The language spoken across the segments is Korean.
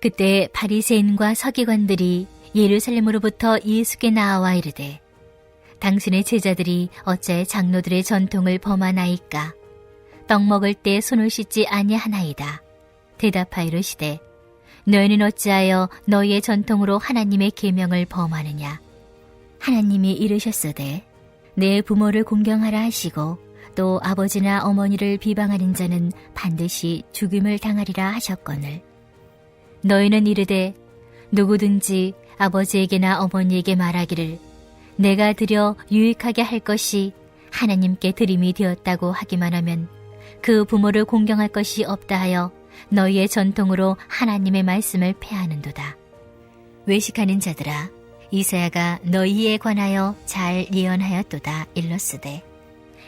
그때 바리새인과 서기관들이 예루살렘으로부터 예수께 나와 이르되 당신의 제자들이 어찌 장로들의 전통을 범하나이까? 떡 먹을 때 손을 씻지 아니하나이다. 대답하여 이르시되 너희는 어찌하여 너희의 전통으로 하나님의 계명을 범하느냐? 하나님이 이르셨으되 내 부모를 공경하라 하시고 또 아버지나 어머니를 비방하는 자는 반드시 죽임을 당하리라 하셨거늘 너희는 이르되 누구든지 아버지에게나 어머니에게 말하기를 내가 드려 유익하게 할 것이 하나님께 드림이 되었다고 하기만 하면 그 부모를 공경할 것이 없다 하여 너희의 전통으로 하나님의 말씀을 폐하는도다. 외식하는 자들아, 이사야가 너희에 관하여 잘 예언하였도다 일렀으되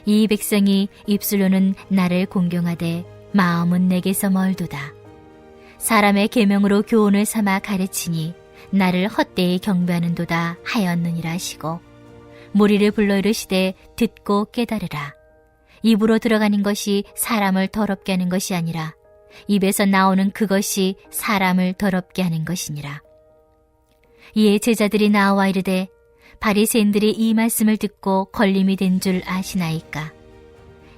이 백성이 입술로는 나를 공경하되 마음은 내게서 멀도다. 사람의 계명으로 교훈을 삼아 가르치니 나를 헛되이 경배하는도다 하였느니라 하시고 무리를 불러 이르시되 듣고 깨달으라. 입으로 들어가는 것이 사람을 더럽게 하는 것이 아니라 입에서 나오는 그것이 사람을 더럽게 하는 것이니라. 이에 제자들이 나와 이르되 바리새인들이 이 말씀을 듣고 걸림이 된 줄 아시나이까?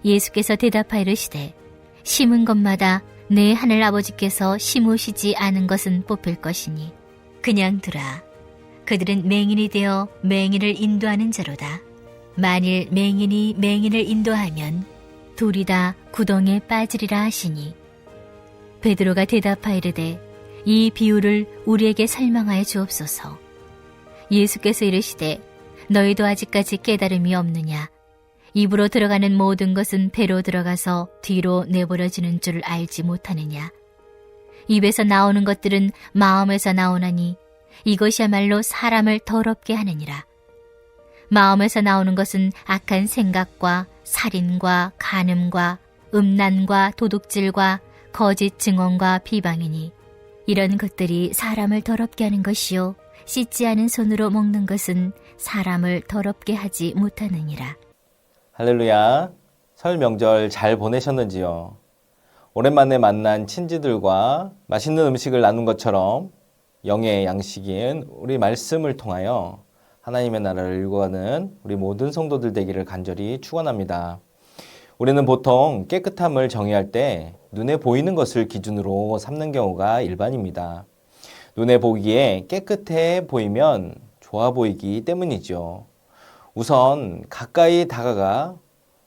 예수께서 대답하여 이르시되 심은 것마다 내 하늘 아버지께서 심으시지 않은 것은 뽑힐 것이니 그냥 두라. 그들은 맹인이 되어 맹인을 인도하는 자로다. 만일 맹인이 맹인을 인도하면 둘이 다 구덩이에 빠지리라 하시니 베드로가 대답하여 이르되 이 비유를 우리에게 설명하여 주옵소서. 예수께서 이르시되 너희도 아직까지 깨달음이 없느냐? 입으로 들어가는 모든 것은 배로 들어가서 뒤로 내버려지는 줄 알지 못하느냐? 입에서 나오는 것들은 마음에서 나오나니 이것이야말로 사람을 더럽게 하느니라. 마음에서 나오는 것은 악한 생각과 살인과 간음과 음란과 도둑질과 거짓 증언과 비방이니 이런 것들이 사람을 더럽게 하는 것이요 씻지 않은 손으로 먹는 것은 사람을 더럽게 하지 못하느니라. 할렐루야. 설 명절 잘 보내셨는지요? 오랜만에 만난 친지들과 맛있는 음식을 나눈 것처럼 영의 양식인 우리 말씀을 통하여 하나님의 나라를 일구하는 우리 모든 성도들 되기를 간절히 축원합니다. 우리는 보통 깨끗함을 정의할 때 눈에 보이는 것을 기준으로 삼는 경우가 일반입니다. 눈에 보기에 깨끗해 보이면 좋아 보이기 때문이죠. 우선 가까이 다가가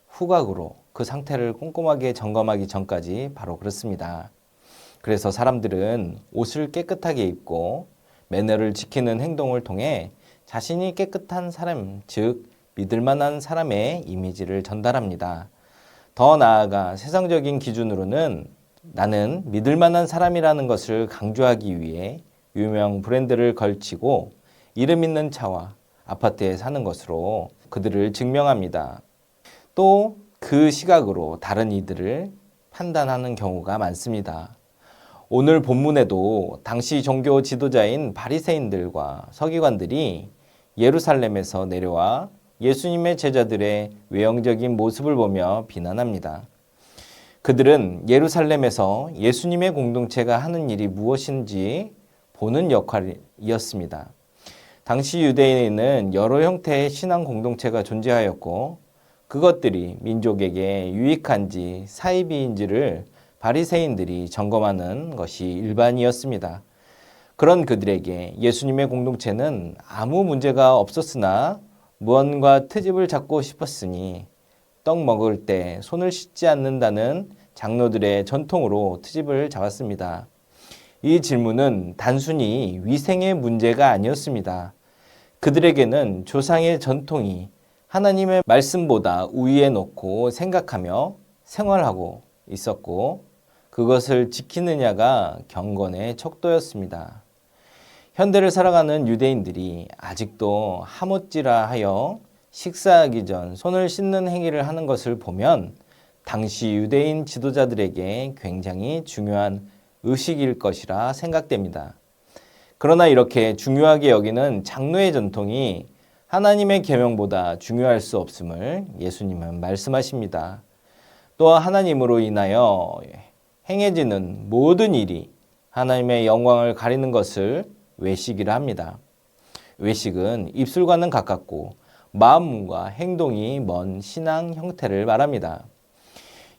후각으로 그 상태를 꼼꼼하게 점검하기 전까지 바로 그렇습니다. 그래서 사람들은 옷을 깨끗하게 입고 매너를 지키는 행동을 통해 자신이 깨끗한 사람, 즉 믿을 만한 사람의 이미지를 전달합니다. 더 나아가 세상적인 기준으로는 나는 믿을 만한 사람이라는 것을 강조하기 위해 유명 브랜드를 걸치고 이름 있는 차와 아파트에 사는 것으로 그들을 증명합니다. 또 그 시각으로 다른 이들을 판단하는 경우가 많습니다. 오늘 본문에도 당시 종교 지도자인 바리새인들과 서기관들이 예루살렘에서 내려와 예수님의 제자들의 외형적인 모습을 보며 비난합니다. 그들은 예루살렘에서 예수님의 공동체가 하는 일이 무엇인지 보는 역할이었습니다. 당시 유대인에는 여러 형태의 신앙 공동체가 존재하였고 그것들이 민족에게 유익한지 사이비인지를 바리새인들이 점검하는 것이 일반이었습니다. 그런 그들에게 예수님의 공동체는 아무 문제가 없었으나 무언가 트집을 잡고 싶었으니 떡 먹을 때 손을 씻지 않는다는 장로들의 전통으로 트집을 잡았습니다. 이 질문은 단순히 위생의 문제가 아니었습니다. 그들에게는 조상의 전통이 하나님의 말씀보다 우위에 놓고 생각하며 생활하고 있었고 그것을 지키느냐가 경건의 척도였습니다. 현대를 살아가는 유대인들이 아직도 하못지라 하여 식사하기 전 손을 씻는 행위를 하는 것을 보면 당시 유대인 지도자들에게 굉장히 중요한 의식일 것이라 생각됩니다. 그러나 이렇게 중요하게 여기는 장로의 전통이 하나님의 계명보다 중요할 수 없음을 예수님은 말씀하십니다. 또 하나님으로 인하여 행해지는 모든 일이 하나님의 영광을 가리는 것을 외식이라 합니다. 외식은 입술과는 가깝고 마음과 행동이 먼 신앙 형태를 말합니다.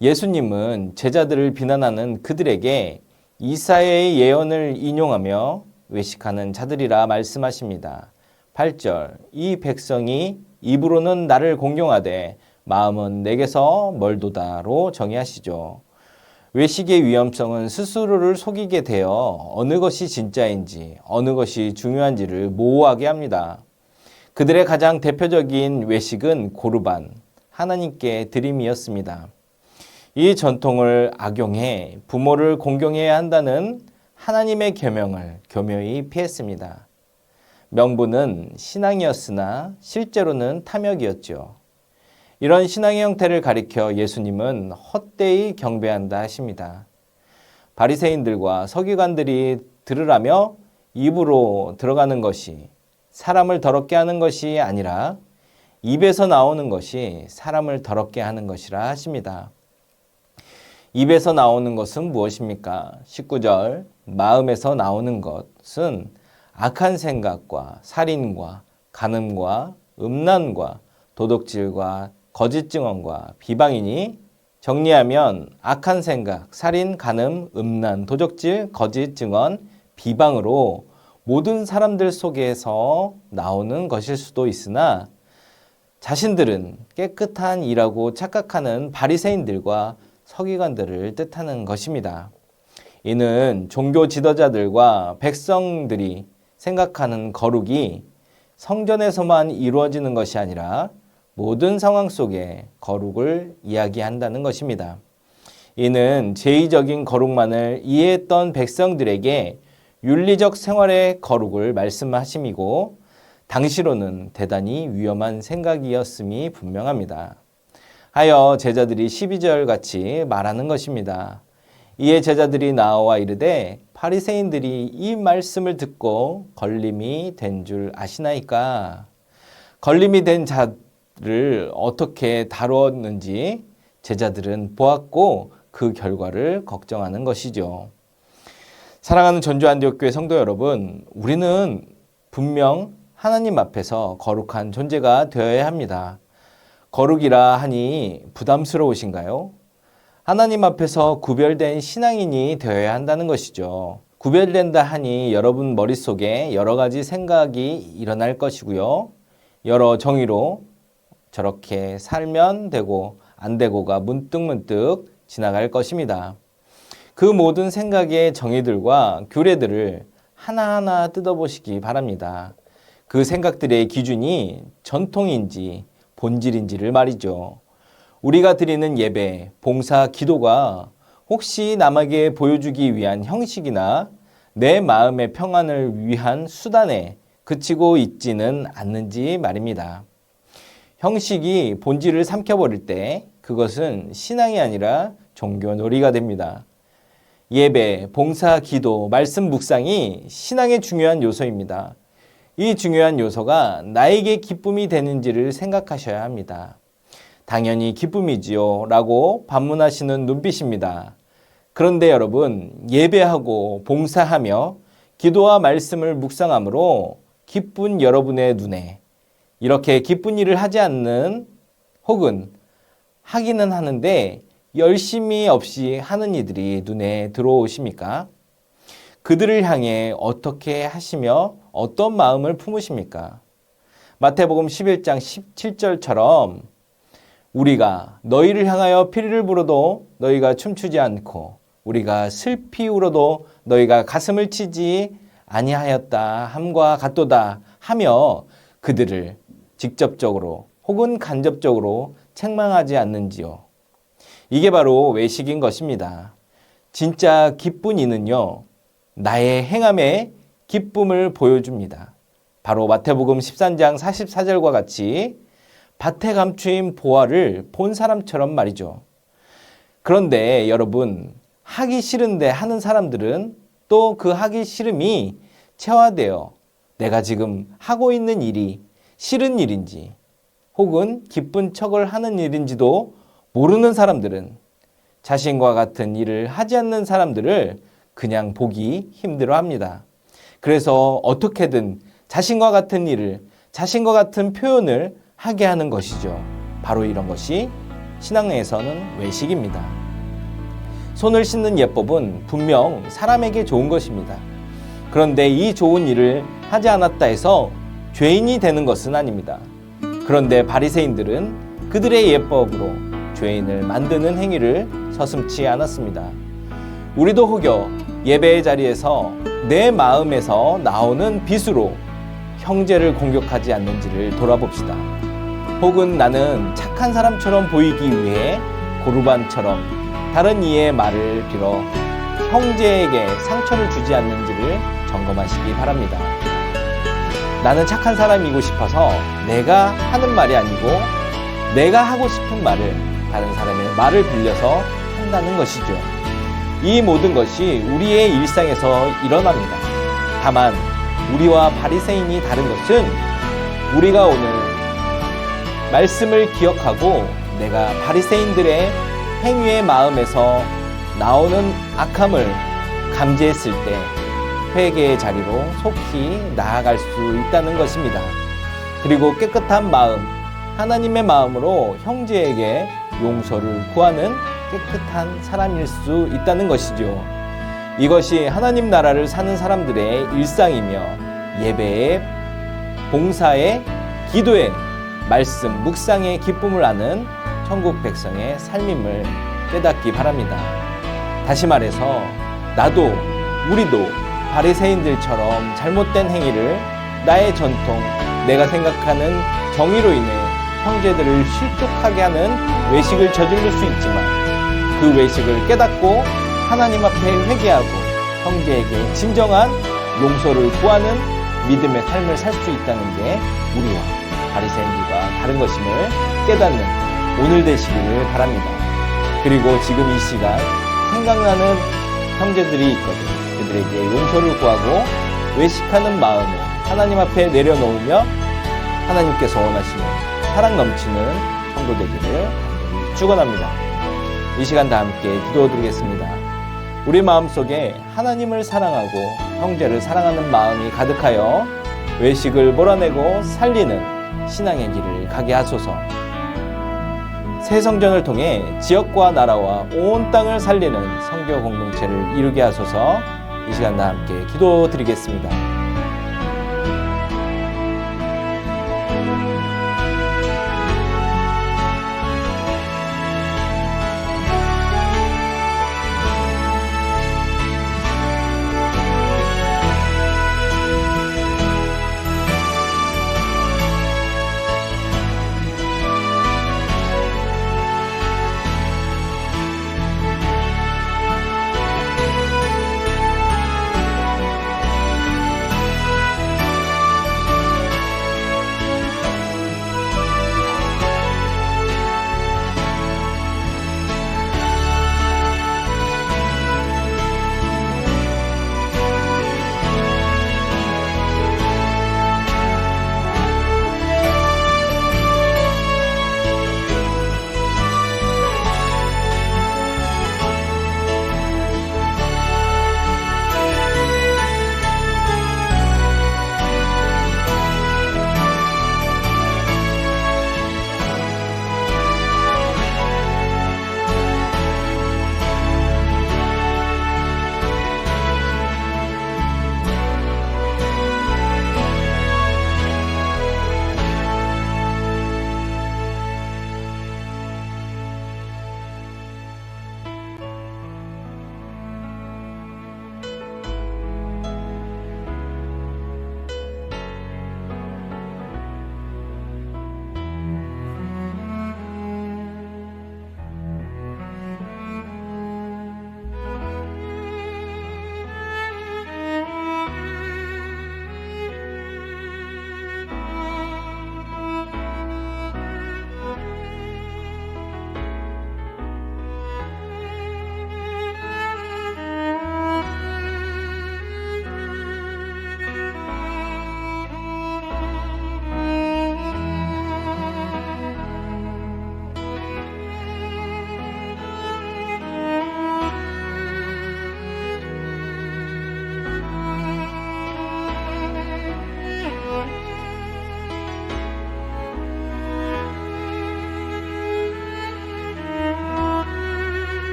예수님은 제자들을 비난하는 그들에게 이사야의 예언을 인용하며 외식하는 자들이라 말씀하십니다. 8절 이 백성이 입으로는 나를 공경하되 마음은 내게서 멀도다로 정의하시죠. 외식의 위험성은 스스로를 속이게 되어 어느 것이 진짜인지 어느 것이 중요한지를 모호하게 합니다. 그들의 가장 대표적인 외식은 고르반, 하나님께 드림이었습니다. 이 전통을 악용해 부모를 공경해야 한다는 하나님의 계명을 교묘히 피했습니다. 명분은 신앙이었으나 실제로는 탐욕이었죠. 이런 신앙의 형태를 가리켜 예수님은 헛되이 경배한다 하십니다. 바리새인들과 서기관들이 들으라며 입으로 들어가는 것이 사람을 더럽게 하는 것이 아니라 입에서 나오는 것이 사람을 더럽게 하는 것이라 하십니다. 입에서 나오는 것은 무엇입니까? 19절 마음에서 나오는 것은 악한 생각과 살인과 간음과 음란과 도둑질과 거짓 증언과 비방이니 정리하면 악한 생각, 살인, 간음, 음란, 도적질, 거짓 증언, 비방으로 모든 사람들 속에서 나오는 것일 수도 있으나 자신들은 깨끗한 이라고 착각하는 바리새인들과 서기관들을 뜻하는 것입니다. 이는 종교 지도자들과 백성들이 생각하는 거룩이 성전에서만 이루어지는 것이 아니라 모든 상황 속에 거룩을 이야기한다는 것입니다. 이는 제의적인 거룩만을 이해했던 백성들에게 윤리적 생활의 거룩을 말씀하심이고 당시로는 대단히 위험한 생각이었음이 분명합니다. 하여 제자들이 12절 같이 말하는 것입니다. 이에 제자들이 나와 이르되 바리새인들이 이 말씀을 듣고 걸림이 된 줄 아시나이까? 걸림이 된 자를 어떻게 다루었는지 제자들은 보았고 그 결과를 걱정하는 것이죠. 사랑하는 전주안디옥교회 성도 여러분, 우리는 분명 하나님 앞에서 거룩한 존재가 되어야 합니다. 거룩이라 하니 부담스러우신가요? 하나님 앞에서 구별된 신앙인이 되어야 한다는 것이죠. 구별된다 하니 여러분 머릿속에 여러 가지 생각이 일어날 것이고요. 여러 정의로 저렇게 살면 되고 안 되고가 문득문득 지나갈 것입니다. 그 모든 생각의 정의들과 규례들을 하나하나 뜯어보시기 바랍니다. 그 생각들의 기준이 전통인지 본질인지를 말이죠. 우리가 드리는 예배, 봉사, 기도가 혹시 남에게 보여주기 위한 형식이나 내 마음의 평안을 위한 수단에 그치고 있지는 않는지 말입니다. 형식이 본질을 삼켜버릴 때 그것은 신앙이 아니라 종교놀이가 됩니다. 예배, 봉사, 기도, 말씀 묵상이 신앙의 중요한 요소입니다. 이 중요한 요소가 나에게 기쁨이 되는지를 생각하셔야 합니다. 당연히 기쁨이지요 라고 반문하시는 눈빛입니다. 그런데 여러분, 예배하고 봉사하며 기도와 말씀을 묵상함으로 기쁜 여러분의 눈에 이렇게 기쁜 일을 하지 않는 혹은 하기는 하는데 열심히 없이 하는 이들이 눈에 들어오십니까? 그들을 향해 어떻게 하시며 어떤 마음을 품으십니까? 마태복음 11장 17절처럼 우리가 너희를 향하여 피리를 불어도 너희가 춤추지 않고 우리가 슬피 울어도 너희가 가슴을 치지 아니하였다 함과 같도다 하며 그들을 직접적으로 혹은 간접적으로 책망하지 않는지요. 이게 바로 외식인 것입니다. 진짜 기쁜 이는요, 나의 행함에 기쁨을 보여줍니다. 바로 마태복음 13장 44절과 같이 밭에 감추인 보화를 본 사람처럼 말이죠. 그런데 여러분, 하기 싫은데 하는 사람들은 또 그 하기 싫음이 체화되어 내가 지금 하고 있는 일이 싫은 일인지 혹은 기쁜 척을 하는 일인지도 모르는 사람들은 자신과 같은 일을 하지 않는 사람들을 그냥 보기 힘들어합니다. 그래서 어떻게든 자신과 같은 일을, 자신과 같은 표현을 하게 하는 것이죠. 바로 이런 것이 신앙에서는 외식입니다. 손을 씻는 예법은 분명 사람에게 좋은 것입니다. 그런데 이 좋은 일을 하지 않았다 해서 죄인이 되는 것은 아닙니다. 그런데 바리새인들은 그들의 예법으로 죄인을 만드는 행위를 서슴지 않았습니다. 우리도 혹여 예배의 자리에서 내 마음에서 나오는 빛으로 형제를 공격하지 않는지를 돌아봅시다. 혹은 나는 착한 사람처럼 보이기 위해 고르반처럼 다른 이의 말을 빌어 형제에게 상처를 주지 않는지를 점검하시기 바랍니다. 나는 착한 사람이고 싶어서 내가 하는 말이 아니고 내가 하고 싶은 말을 다른 사람의 말을 빌려서 한다는 것이죠. 이 모든 것이 우리의 일상에서 일어납니다. 다만 우리와 바리새인이 다른 것은 우리가 오늘 말씀을 기억하고 내가 바리새인들의 행위의 마음에서 나오는 악함을 감지했을 때 회개의 자리로 속히 나아갈 수 있다는 것입니다. 그리고 깨끗한 마음, 하나님의 마음으로 형제에게 용서를 구하는 깨끗한 사람일 수 있다는 것이죠. 이것이 하나님 나라를 사는 사람들의 일상이며 예배의, 봉사의, 기도의, 말씀, 묵상의 기쁨을 아는 천국 백성의 삶임을 깨닫기 바랍니다. 다시 말해서 나도, 우리도 바리새인들처럼 잘못된 행위를 나의 전통, 내가 생각하는 정의로 인해 형제들을 실족하게 하는 외식을 저지를 수 있지만 그 외식을 깨닫고 하나님 앞에 회개하고 형제에게 진정한 용서를 구하는 믿음의 삶을 살 수 있다는 게 우리와 바리새인들과 다른 것임을 깨닫는 오늘 되시기를 바랍니다. 그리고 지금 이 시간 생각나는 형제들이 있거든. 그들에게 용서를 구하고 외식하는 마음을 하나님 앞에 내려놓으며 하나님께서 원하시는 사랑 넘치는 성도 되기를 간절히 축원합니다. 이 시간 다 함께 기도드리겠습니다. 우리 마음속에 하나님을 사랑하고 형제를 사랑하는 마음이 가득하여 외식을 몰아내고 살리는 신앙의 길을 가게 하소서. 새 성전을 통해 지역과 나라와 온 땅을 살리는 선교 공동체를 이루게 하소서. 이 시간 다 함께 기도드리겠습니다.